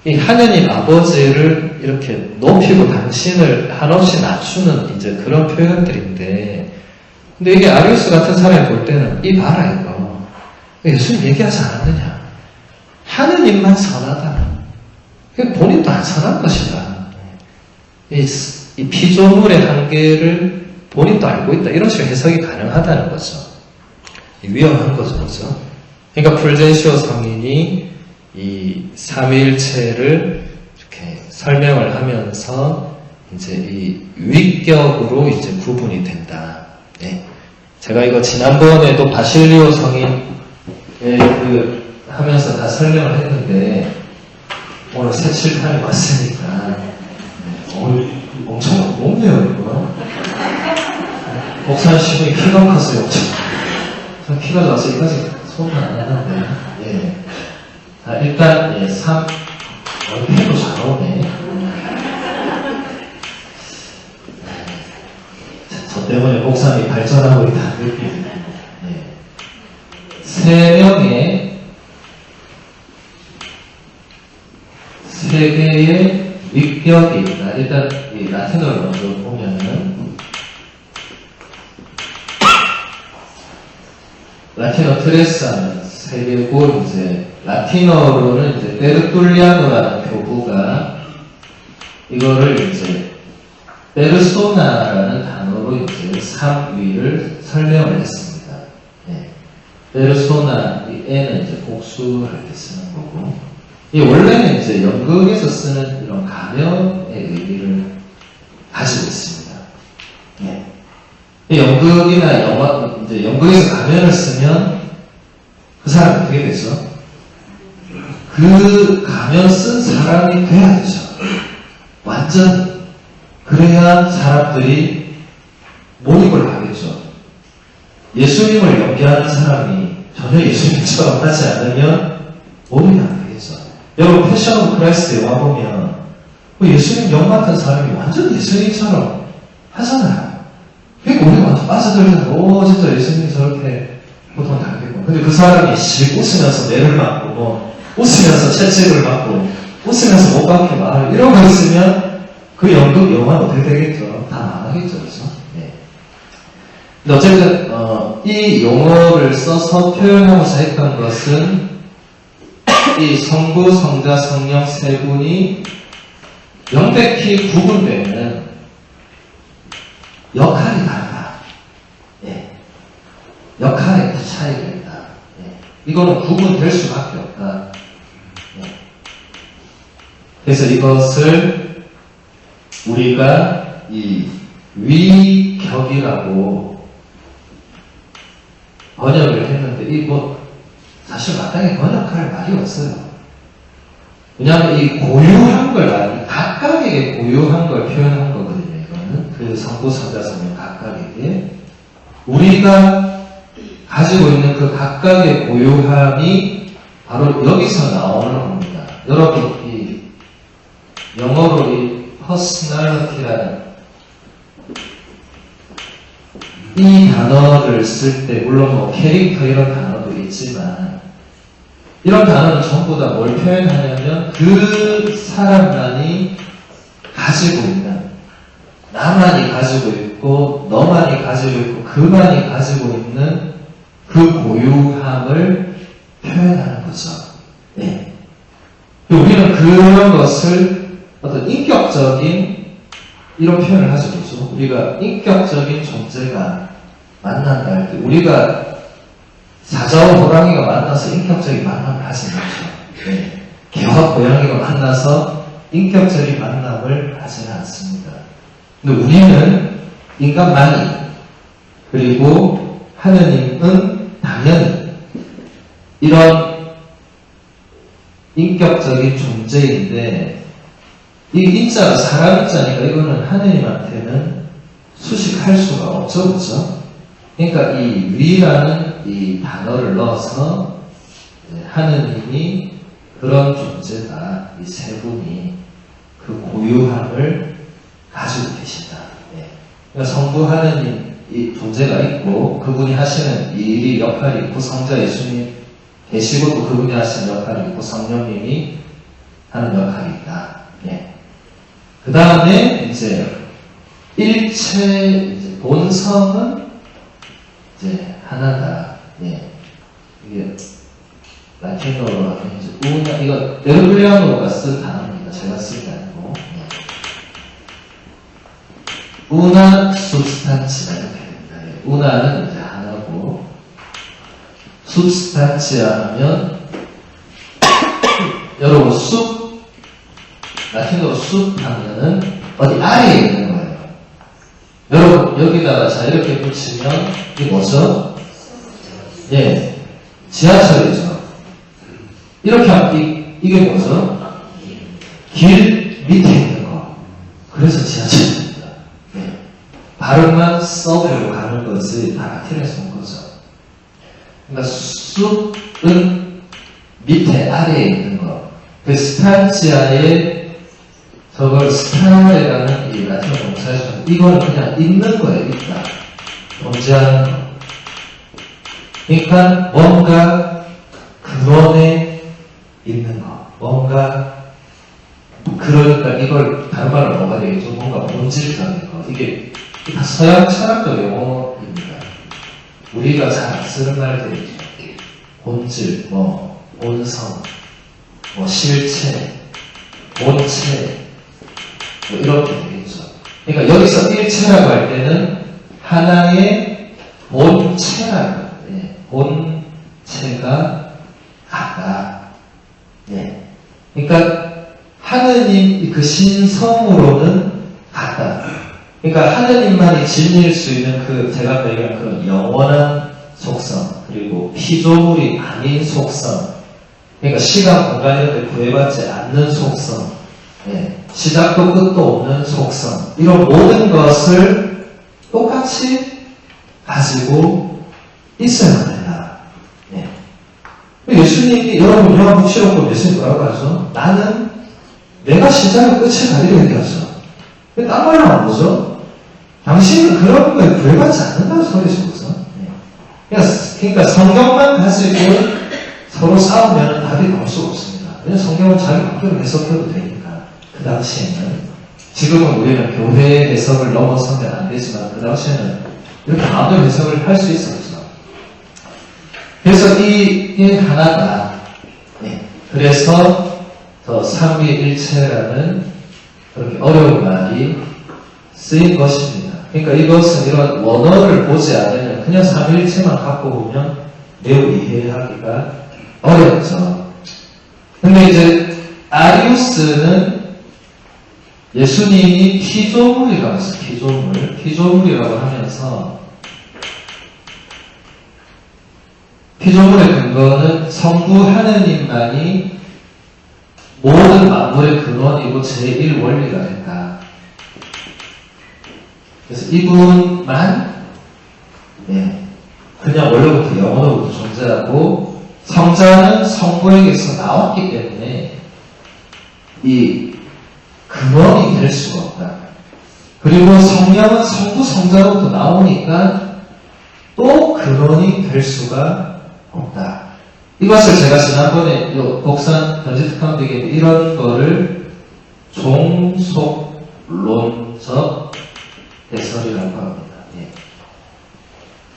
이 하느님 아버지를 이렇게 높이고 당신을 한없이 낮추는 이제 그런 표현들인데, 근데 이게 아리우스 같은 사람이 볼 때는 이 봐라 이거 예수님 얘기하지 않았느냐, 하느님만 선하다, 본인도 안 선한 것이다, 이 피조물의 한계를 본인도 알고 있다, 이런 식으로 해석이 가능하다는 거죠. 위험한 거죠. 그죠? 그러니까 풀젠시오 성인이 이 삼위일체를 이렇게 설명을 하면서 이제 이 위격으로 이제 구분이 된다. 네. 제가 이거 지난번에도 바실리오 성인의 하면서 다 설명을 했는데, 오늘 새 칠판이 왔으니까 엄청 높네요 이거. 목사님 신분이 키가 컸어요. 전 키가 작아서 이까지 손은 안 하는데. 예. 자, 일단, 예, 3. 해도 잘 오네. 저 때문에 목사님이 발전하고 있다는 느낌. 예. 세 개의 위격이 있다. 일단, 이 라틴어를 먼저 보면은, 라틴어 트레스하는 세 개고, 이제, 라틴어로는 이제, 베르툴리아노라는 교부가, 이거를 이제, 베르소나라는 단어로 이제, 삼위를 설명을 했습니다. 네. 베르소나, 이 에는 이제, 복수를 할 때 쓰는 거고, 이 원래는 이제, 연극에서 쓰는 이런 가면의 의미를 가지고 있습니다. 네. 연극이나 영화, 이제 연극에서 가면을 쓰면 그 사람이 어떻게 되죠? 그 가면 쓴 사람이 돼야 되죠. 완전. 그래야 사람들이 몰입을 하겠죠. 예수님을 연기하는 사람이 전혀 예수님처럼 하지 않으면 몰입이 안 되겠죠. 여러분, 패션 오브 크라이스트 영화 보면 예수님 영 같은 사람이 완전 예수님처럼 하잖아요. 그러니까 우리가 완전 빠져들잖아요. 진짜 예수님이 저렇게 보통 다르겠고. 근데 그 사람이 웃으면서 매를 맞고, 웃으면서 채찍을 맞고, 웃으면서 못 받게 말하고, 이런 거 있으면 그 연극 영화는 어떻게 되겠죠? 다 망하겠죠. 그죠? 네. 근데 어쨌든, 이 용어를 써서 표현하고자 했던 것은 이 성부, 성자, 성령 세 분이 명백히 구분되는 역할이 다르다. 예. 역할의 차이가 있다. 예. 이거는 구분될 수밖에 없다. 예. 그래서 이것을 우리가 이 위격이라고 번역을 했는데, 사실 마땅히 번역할 말이 없어요. 왜냐하면 이 고유한 걸, 각각에게 고유한 걸 표현한 거거든요. 이거는 그 성부, 성자, 성령 각각에게 우리가 가지고 있는 그 각각의 고유함이 바로 여기서 나오는 겁니다. 여러분, 이 영어로 이 personality라는 이 단어를 쓸 때 물론 뭐 캐릭터 이런 단어도 있지만 이런 단어는 전부 다 뭘 표현하냐면 그 사람만이 가지고 있는, 나만이 가지고 있고 너만이 가지고 있고 그만이 가지고 있는 그 고유함을 표현하는 거죠. 네. 우리는 그런 것을 어떤 인격적인 이런 표현을 하죠. 그렇죠? 우리가 인격적인 존재가 만난다 할 때 우리가 사자와 호랑이가 만나서 인격적인 만남을 하지 않죠. 네. 개와 고양이가 만나서 인격적인 만남을 하지는 않습니다. 근데 우리는 인간만이, 그리고 하느님은 당연히 이런 인격적인 존재인데 이 인자가 사람 인자니까 이거는 하느님한테는 수식할 수가 없죠. 그렇죠? 그러니까 이 위라는 이 단어를 넣어서 하느님이 그런 존재다. 이 세 분이 그 고유함을 가지고 계시다. 네. 그러니까 성부 하느님 이 존재가 있고 그분이 하시는 일이 역할이 있고 성자 예수님 계시고 또 그분이 하시는 역할이 있고 성령님이 하는 역할이 있다. 네. 그 다음에 이제 일체 이제 본성은 이제 하나다. 예. 이게 라틴어로 하면 이제 우나, 이거 에르블리안어가 쓴 단어입니다. 제가 쓴 게 아니고. 예. 우나 substantia 이렇게 됩니다. 예. 우나는 이제 하나고 substantia 하면 여러분 숲, 라틴어로 숲 하면은 어디 아래에 있는 거예요. 여러분 여기다가 자 이렇게 붙이면 이게 뭐죠? 예, 지하철이죠. 이렇게 하면 이게 뭐죠? 길 밑에 있는 거. 그래서 지하철입니다. 예. 발음만 써보고 가는 것이 다 라틴에서 온 거죠. 그러니까 숲은 밑에 아래에 있는 거. 그 스탄치아에 저걸 스타라는 이 라틴어 동사에서 이거는 그냥 있는 거예요. 있다. 존재하는 거. 그러니까 뭔가 근원에 있는 거. 뭔가 그러니까 이걸 다른 말로 뭐가 되겠죠? 뭔가 본질적인 거. 이게 다 서양 철학적 용어입니다. 우리가 잘 안 쓰는 말들이죠. 본질, 뭐 본성, 뭐 실체, 본체 뭐 이렇게 되겠죠. 그러니까 여기서 일체라고 할 때는 하나의 본체라고 예, 본체가 같다. 예. 그러니까 하느님 그 신성으로는 같다. 그러니까 하느님만이 진리일 수 있는 그 제가 얘기한 그런 영원한 속성 그리고 피조물이 아닌 속성 그러니까 시간 공간 이런 데 구애받지 않는 속성 예, 시작도 끝도 없는 속성 이런 모든 것을 똑같이 가지고 있어야 된다. 예. 예수님이 여러분 요한 붙이려고 예수님 뭐라고 하죠? 나는 내가 시작을 끝을 가리려 얘기하죠. 딴 말로 안 보죠? 당신은 그런 거에 구애받지 않는다는 소리죠. 그죠? 예. 그러니까 성경만 가지고 서로 싸우면 답이 나올 수가 없습니다. 왜냐하면 성경은 자기 마음대로 해석해도 되니까. 그 당시에는 지금은 우리는 교회의 해석을 넘어서면 안 되지만 그 당시에는 이렇게 마음대로 해석을 할 수 있었죠. 그래서 이 하나가 네. 그래서 더 삼위일체라는 그렇게 어려운 말이 쓰인 것입니다. 그러니까 이것은 이런 원어를 보지 않으면 그냥 삼위일체만 갖고 보면 매우 이해하기가 어렵죠. 근데 이제 아리우스는 예수님이 피조물이라고 해서 피조물이라고 하면서 피조물의 근거는 성부 하느님만이 모든 만물의 근원이고 제1원리가 된다. 그래서 이분만 그냥 원래부터 영원으로부터 존재하고 성자는 성부에게서 나왔기 때문에 이 근원이 될 수가 없다. 그리고 성령은 성부 성자로부터 나오니까 또 근원이 될 수가 없다. 이것을 제가 지난번에 복산 전지특강대회 이런 거를 종속론적 해설이라고 합니다.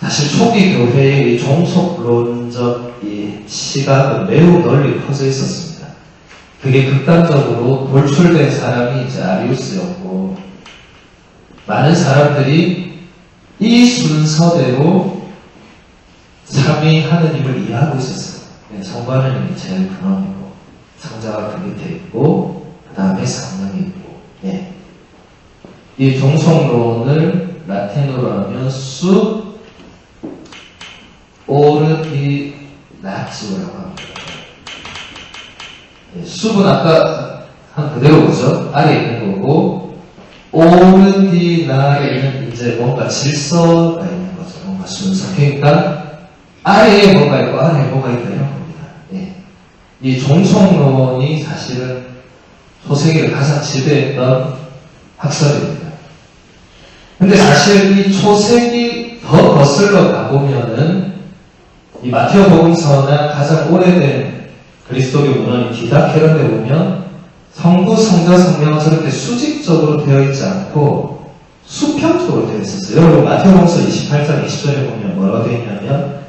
사실 초기 교회의 종속론적 이 시각은 매우 널리 퍼져 있었습니다. 그게 극단적으로 돌출된 사람이 이제 아리우스였고, 많은 사람들이 이 순서대로 삼위 하느님을 이해하고 있었어요. 성부 하느님이 제일 근원이고, 성자가 그 밑에 있고, 그 다음에 성령이 있고, 이 종속론을 라틴어로 하면 수 오르디나치오라고 합니다. 숲은 아까 한 그대로 보죠. 아래에 있는 거고, 오르디나에는 이제 뭔가 질서가 있는 거죠. 뭔가 순서. 그러니까 아래에 뭐가 있고 아래에 뭐가 있다 이런 겁니다. 이 종속론이 사실은 초세기를 가장 지배했던 학설입니다. 근데 사실 이 초세기 더 거슬러 가보면은 이 마테오 복음서나 가장 오래된 그리스도교 문헌인 디다케론에 보면 성부, 성자, 성령은 저렇게 수직적으로 되어 있지 않고 수평적으로 되어 있었어요. 여러분 마테오 복음서 28장 20절에 보면 뭐라고 되어 있냐면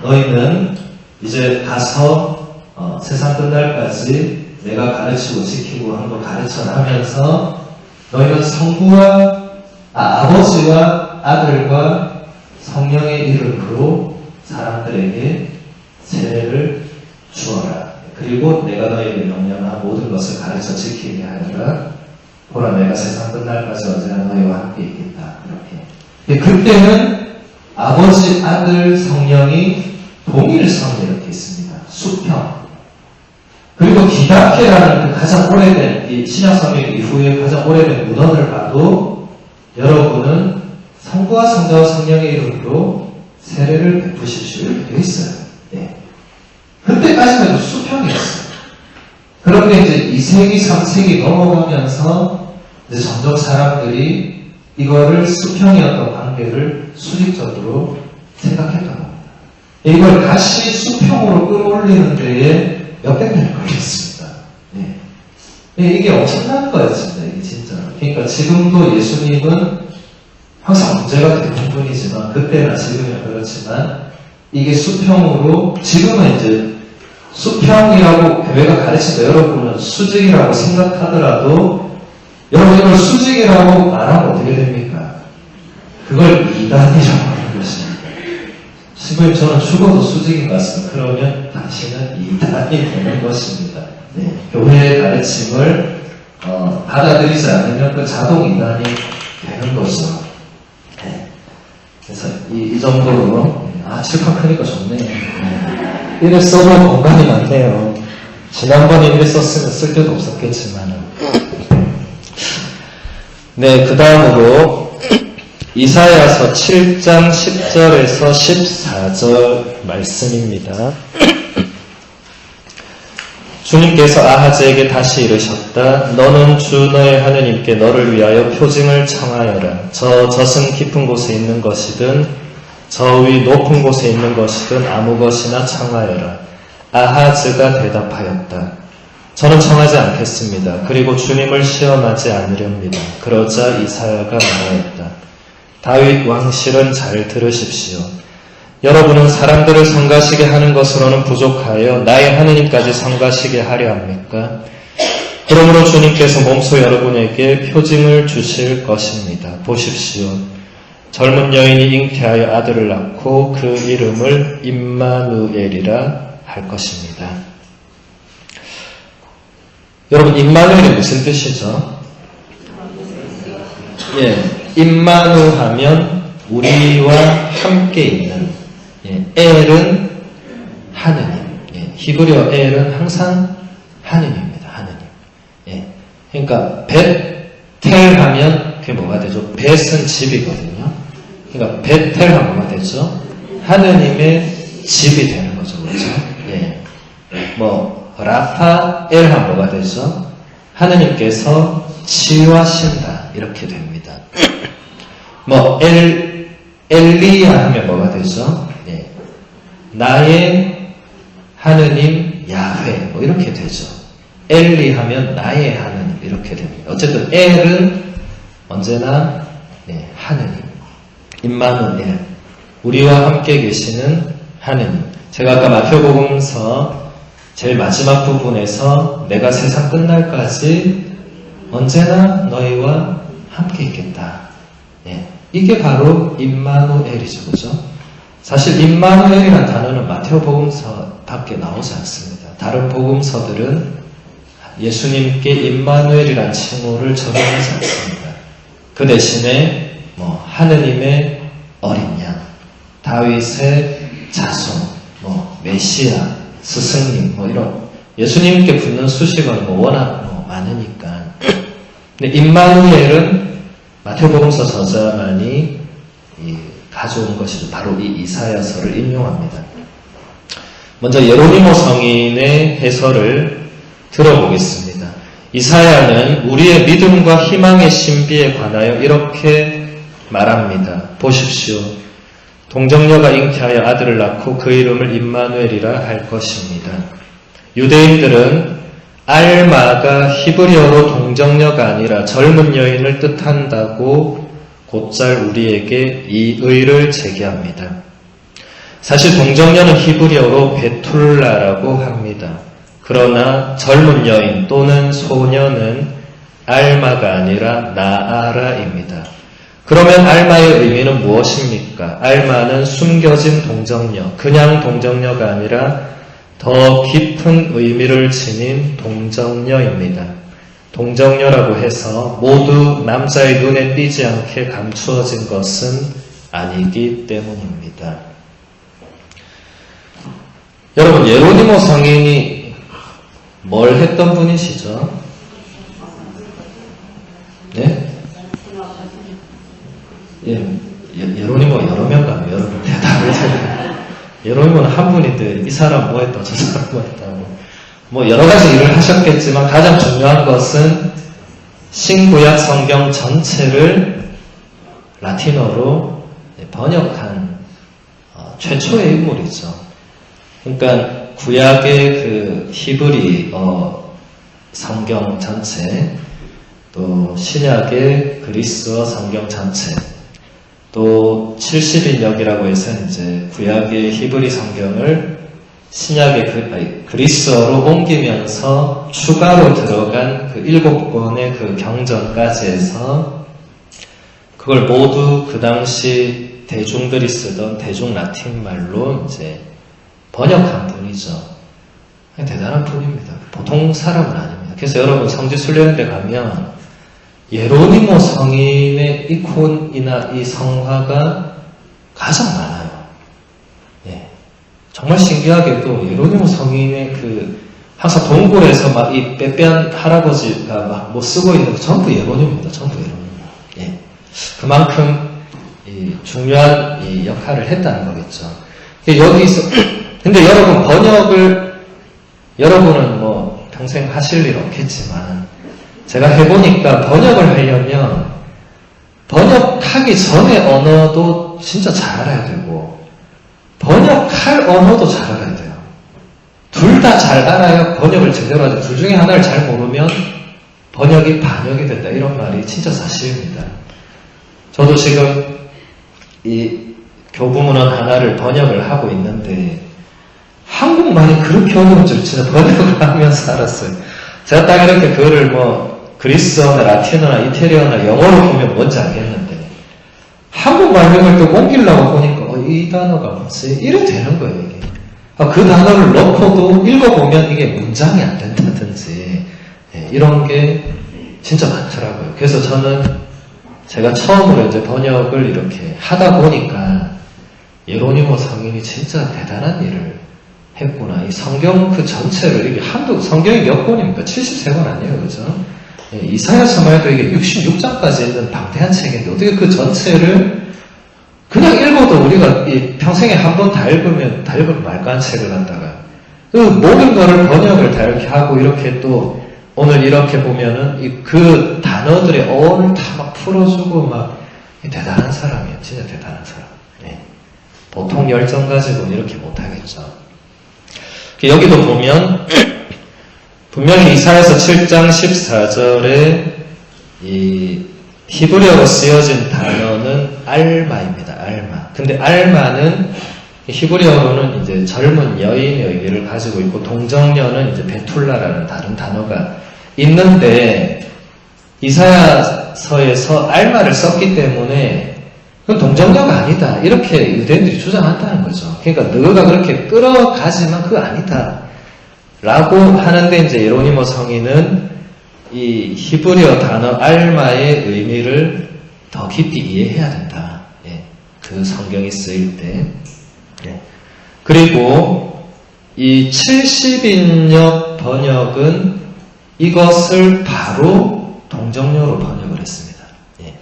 너희는 이제 가서 세상 끝날까지 내가 가르치고 지키고 한 걸 가르쳐라 하면서 너희는 성부와 아버지와 아들과 성령의 이름으로 사람들에게 세례를 주어라. 그리고 내가 너희에게 명령한 모든 것을 가르쳐 지키게 하여라. 보라 내가 세상 끝날까지 언제나 너희와 함께 있겠다. 이렇게. 그때는 아버지, 아들, 성령이 동일성 이렇게 있습니다. 수평. 그리고 디다케라는 그 가장 오래된 이 신약성경 이후에 가장 오래된 문헌을 봐도 여러분은 성부와 성자와 성령의 이름으로 세례를 베푸십시오 이렇게 되어 있어요. 그때까지만 해도 수평이었어요. 그런데 이제 2세기, 3세기 넘어가면서 이제 점점 사람들이 이거를 수평이었던 관계를 수직적으로 생각했던 겁니다. 이걸 다시 수평으로 끌어올리는 데에 몇백 년이 걸렸습니다. 이게 엄청난 거였습니다. 이게 진짜. 그러니까 지금도 예수님은 항상 문제가 되는 분이지만 그때나 지금이나 그렇지만 이게 수평으로 지금은 이제 수평이라고 교회가 가르친다. 여러분은 수직이라고 생각하더라도 여러분 이걸 수직이라고 말하면 어떻게 됩니까? 그걸 이단이라고 하는 것입니다. 지금 저는 죽어도 수직인 것 같습니다. 그러면 당신은 이단이 되는 것입니다. 교회의 가르침을 받아들이지 않으면 그 자동 이단이 되는 거죠. 그래서 이 정도로 칠판 크니까 좋네요. 이를 써볼 공간이 많네요. 지난번에 이를 썼으면 쓸 데도 없었겠지만은. 그 다음으로 이사야서 7장 10절에서 14절 말씀입니다. 주님께서 아하즈에게 다시 이르셨다. 너는 주 너의 하느님께 너를 위하여 표징을 청하여라. 저 젖은 깊은 곳에 있는 것이든 저 위 높은 곳에 있는 것이든 아무 것이나 청하여라. 아하즈가 대답하였다. 저는 청하지 않겠습니다. 그리고 주님을 시험하지 않으렵니다. 그러자 이사야가 말하였다. 다윗 왕실은 잘 들으십시오. 여러분은 사람들을 성가시게 하는 것으로는 부족하여 나의 하느님까지 성가시게 하려 합니까? 그러므로 주님께서 몸소 여러분에게 표징을 주실 것입니다. 보십시오. 젊은 여인이 잉태하여 아들을 낳고 그 이름을 임마누엘이라 할 것입니다. 여러분 임마누엘이 무슨 뜻이죠? 임마누 하면 우리와 함께 있는, 엘은 하느님. 히브리어 엘은 항상 하느님입니다. 하느님. 그러니까 베텔 하면 그게 뭐가 되죠? 벳은 집이거든요. 그러니까 베텔 하면 뭐가 되죠? 하느님의 집이 되는 거죠. 그렇죠? 예. 뭐 라파엘 하면 뭐가 되죠? 하느님께서 치유하신다. 이렇게 됩니다. 뭐 엘리야 하면 뭐가 되죠? 예. 나의 하느님 야훼 뭐 이렇게 되죠. 엘리 하면 나의 하느님 이렇게 됩니다. 어쨌든 엘은 언제나 네, 하느님 임마누엘 우리와 함께 계시는 하느님. 제가 아까 마태복음서 제일 마지막 부분에서 내가 세상 끝날까지 언제나 너희와 함께 있겠다. 예, 이게 바로 임마누엘이죠. 그죠? 사실 임마누엘이라는 단어는 마태복음서 밖에 나오지 않습니다. 다른 복음서들은 예수님께 임마누엘이라는 칭호를 적용하지 않습니다. 그 대신에 뭐 하느님의 어린 양, 다윗의 자손, 뭐 메시아, 스승님, 뭐 이런 예수님께 붙는 수식은 뭐 워낙 뭐 많으니까. 근데 임마누엘은 마태복음서 저자만이 가져온 것이죠. 바로 이 이사야서를 인용합니다. 먼저 예로니모 성인의 해설을 들어보겠습니다. 이사야는 우리의 믿음과 희망의 신비에 관하여 이렇게 말합니다. 보십시오. 동정녀가 잉태하여 아들을 낳고 그 이름을 임마누엘이라 할 것입니다. 유대인들은 알마가 히브리어로 동정녀가 아니라 젊은 여인을 뜻한다고 곧잘 우리에게 이 의를 제기합니다. 사실 동정녀는 히브리어로 베툴라라고 합니다. 그러나 젊은 여인 또는 소녀는 알마가 아니라 나아라입니다. 그러면 알마의 의미는 무엇입니까? 알마는 숨겨진 동정녀, 그냥 동정녀가 아니라 더 깊은 의미를 지닌 동정녀입니다. 동정녀라고 해서 모두 남자의 눈에 띄지 않게 감추어진 것은 아니기 때문입니다. 여러분, 예로니모 성인이 뭘 했던 분이시죠? 네? 예로니모 여러 명 가면 여러분 대답을 해요. 예로니모는 한 분인데 이 사람 뭐 했다, 저 사람 뭐 했다고. 뭐 여러 가지 일을 하셨겠지만 가장 중요한 것은 신구약 성경 전체를 라틴어로 번역한 최초의 인물이죠. 그러니까 구약의 그 히브리어 성경 전체, 또 신약의 그리스어 성경 전체, 또 70인역이라고 해서 이제 구약의 히브리 성경을 신약의 그리스어로 옮기면서 추가로 들어간 그 7권의 그 경전까지 해서 그걸 모두 그 당시 대중들이 쓰던 대중 라틴 말로 이제 번역한 분이죠. 대단한 분입니다. 보통 사람은 아닙니다. 그래서 여러분 성지 순례연대 가면 예로니모 성인의 이콘이나 이 성화가 가장 많아요. 예. 정말 신기하게도 예로니모 성인의 그 항상 동굴에서 막 이 빼빼한 할아버지가 막 뭐 쓰고 있는 거 전부 예로니모입니다. 전부 예로니모. 예. 그만큼 이 중요한 이 역할을 했다는 거겠죠. 여기서 근데 여러분 여러분은 뭐 평생 하실 일 없겠지만 제가 해보니까 번역을 하려면 번역하기 전에 언어도 진짜 잘 알아야 되고 번역할 언어도 잘 알아야 돼요. 둘 다 잘 알아야 번역을 제대로 하죠. 둘 중에 하나를 잘 모르면 번역이 반역이 된다. 이런 말이 진짜 사실입니다. 저도 지금 이 교부문헌 하나를 번역을 하고 있는데 한국말이 그렇게 어려운 줄 진짜 번역을 하면서 알았어요. 제가 딱 이렇게 그거를 뭐 그리스어나 라틴어나 이태리어나 영어로 보면 뭔지 알겠는데 한국말을 또 옮기려고 보니까 이 단어가 뭐지? 이래 되는 거예요, 이게. 그 단어를 넣고도 읽어보면 이게 문장이 안 된다든지 이런 게 진짜 많더라고요. 그래서 저는 제가 처음으로 이제 번역을 이렇게 하다 보니까 예로니모 성인이 진짜 대단한 일을 했구나. 이 성경 그 전체를 이게 성경이 몇 권입니까? 73권 아니에요, 그죠? 예, 이사야서만 해도 이게 66장까지 있는 방대한 책인데 어떻게 그 전체를 그냥 읽어도 우리가 이 평생에 한 번 다 읽으면 말까한 책을 갖다가 그 모든 거를 번역을 다 이렇게 하고 이렇게 또 오늘 이렇게 보면은 그 단어들의 어원을 다 막 풀어주고 막 대단한 사람이에요. 진짜 대단한 사람. 예. 보통 열정 가지고는 이렇게 못하겠죠. 여기도 보면 분명히 이사야서 7장 14절에 이 히브리어로 쓰여진 단어는 알마입니다. 알마. 근데 알마는 히브리어로는 이제 젊은 여인의 의미를 가지고 있고 동정녀는 이제 베툴라라는 다른 단어가 있는데 이사야서에서 알마를 썼기 때문에 그건 동정녀가 아니다. 이렇게 유대인들이 주장한다는 거죠. 그러니까 너가 그렇게 끌어가지만 그거 아니다. 라고 하는데 이제 예로니모 성인은 이 히브리어 단어 알마의 의미를 더 깊이 이해해야 된다. 예, 그 성경이 쓰일 때. 예. 그리고 이 70인역 번역은 이것을 바로 동정녀로 번역을 했습니다. 예.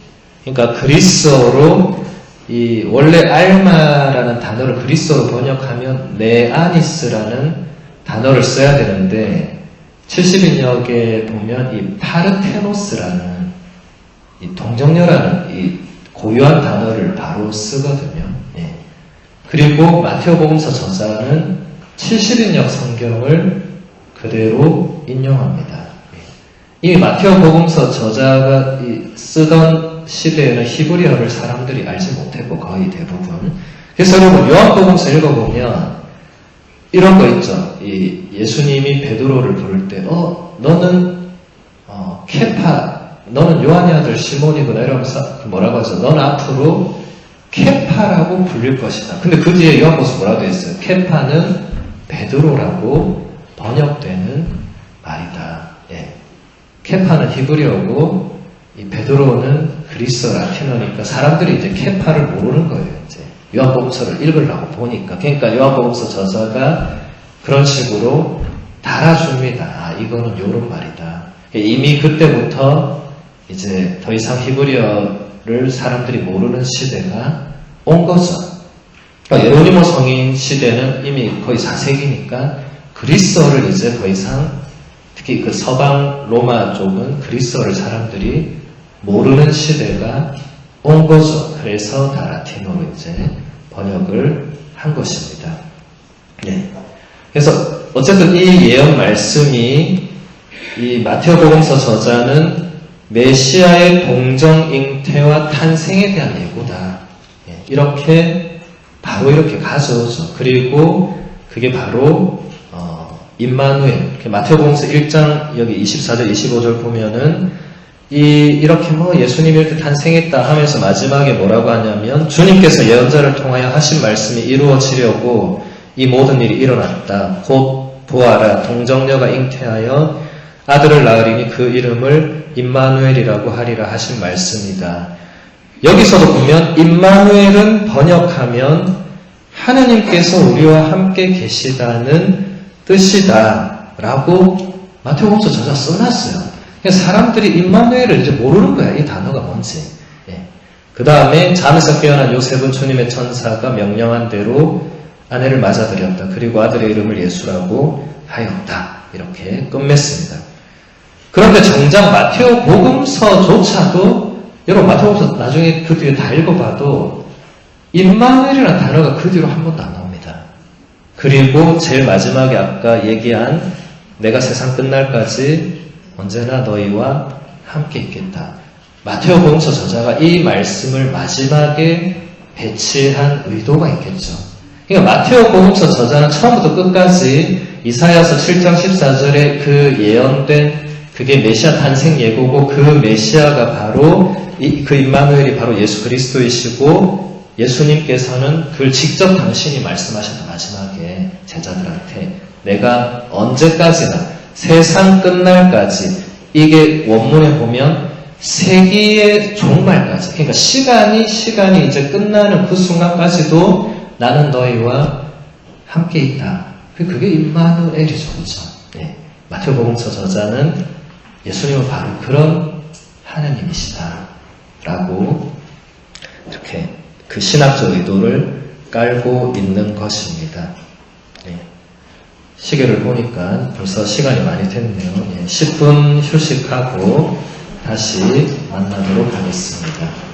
그러니까 그리스어로 이 원래 알마라는 단어를 그리스어로 번역하면 네아니스라는 단어를 써야 되는데 70인역에 보면 이 파르테노스라는 이 동정녀라는 이 고유한 단어를 바로 쓰거든요. 예. 그리고 마테오복음서 저자는 70인역 성경을 그대로 인용합니다. 예. 이 마테오복음서 저자가 쓰던 시대에는 히브리어를 사람들이 알지 못했고 거의 대부분. 그래서 여러분 요한복음서 읽어보면 이런 거 있죠. 이 예수님이 베드로를 부를 때, 너는 케파, 너는 요한의 아들 시몬이구나 이러면서 뭐라고 하죠? 넌 앞으로 케파라고 불릴 것이다. 근데 그 뒤에 요한복음서 뭐라고 되어 있어요? 케파는 베드로라고 번역되는 말이다. 예. 케파는 히브리어고 이 베드로는 그리스어 라틴어니까 사람들이 이제 케파를 모르는 거예요. 이제. 요한복음서를 읽으려고 보니까. 그러니까 요한복음서 저자가 그런 식으로 달아줍니다. 아, 이거는 요런 말이다. 이미 그때부터 이제 더 이상 히브리어를 사람들이 모르는 시대가 온 거죠. 그러니까 예로니모 성인 시대는 이미 거의 4세기니까 그리스어를 이제 더 이상 특히 그 서방 로마 쪽은 그리스어를 사람들이 모르는 시대가 온 거죠. 그래서 다 라틴어로 이제 번역을 한 것입니다. 네. 그래서 어쨌든 이 예언 말씀이 이 마테오복음서 저자는 메시아의 동정 잉태와 탄생에 대한 예고다. 예. 이렇게 바로 이렇게 가져오죠. 그리고 그게 바로 임마누엘. 마테오복음서 1장 여기 24절 25절 보면은 이렇게 예수님이 이렇게 탄생했다 하면서 마지막에 뭐라고 하냐면 주님께서 예언자를 통하여 하신 말씀이 이루어지려고 이 모든 일이 일어났다. 곧 보아라 동정녀가 잉태하여 아들을 낳으리니 그 이름을 임마누엘이라고 하리라 하신 말씀이다. 여기서도 보면 임마누엘은 번역하면 하느님께서 우리와 함께 계시다는 뜻이다 라고 마테오복음서 저자 써놨어요. 사람들이 임마누엘을 이제 모르는 거야. 이 단어가 뭔지. 예. 그 다음에 잠에서 깨어난 요셉은 주님의 천사가 명령한 대로 아내를 맞아들였다. 그리고 아들의 이름을 예수라고 하였다. 이렇게 끝맺습니다. 그런데 정작 마테오 복음서조차도 여러분 마테오복음서 나중에 그 뒤에 다 읽어봐도 임마누엘이라는 단어가 그 뒤로 한 번도 안 나옵니다. 그리고 제일 마지막에 아까 얘기한 내가 세상 끝날까지 언제나 너희와 함께 있겠다. 마테오복음서 저자가 이 말씀을 마지막에 배치한 의도가 있겠죠. 그러니까 마테오복음서 저자는 처음부터 끝까지 이사야서 7장 14절에 그 예언된 그게 메시아 탄생 예고고 그 메시아가 바로 그 임마누엘이 바로 예수 그리스도이시고 예수님께서는 그걸 직접 당신이 말씀하셨던 마지막에 제자들한테 내가 언제까지나 세상 끝날까지 이게 원문에 보면 세기의 종말까지 그러니까 시간이 이제 끝나는 그 순간까지도 나는 너희와 함께 있다. 그게 임마누엘이죠. 그렇죠? 네. 마테오복음서 저자는 예수님은 바로 그런 하나님이시다라고 이렇게 그 신학적 의도를 깔고 있는 것입니다. 예. 시계를 보니까 벌써 시간이 많이 됐네요. 예, 10분 휴식하고 다시 만나도록 하겠습니다.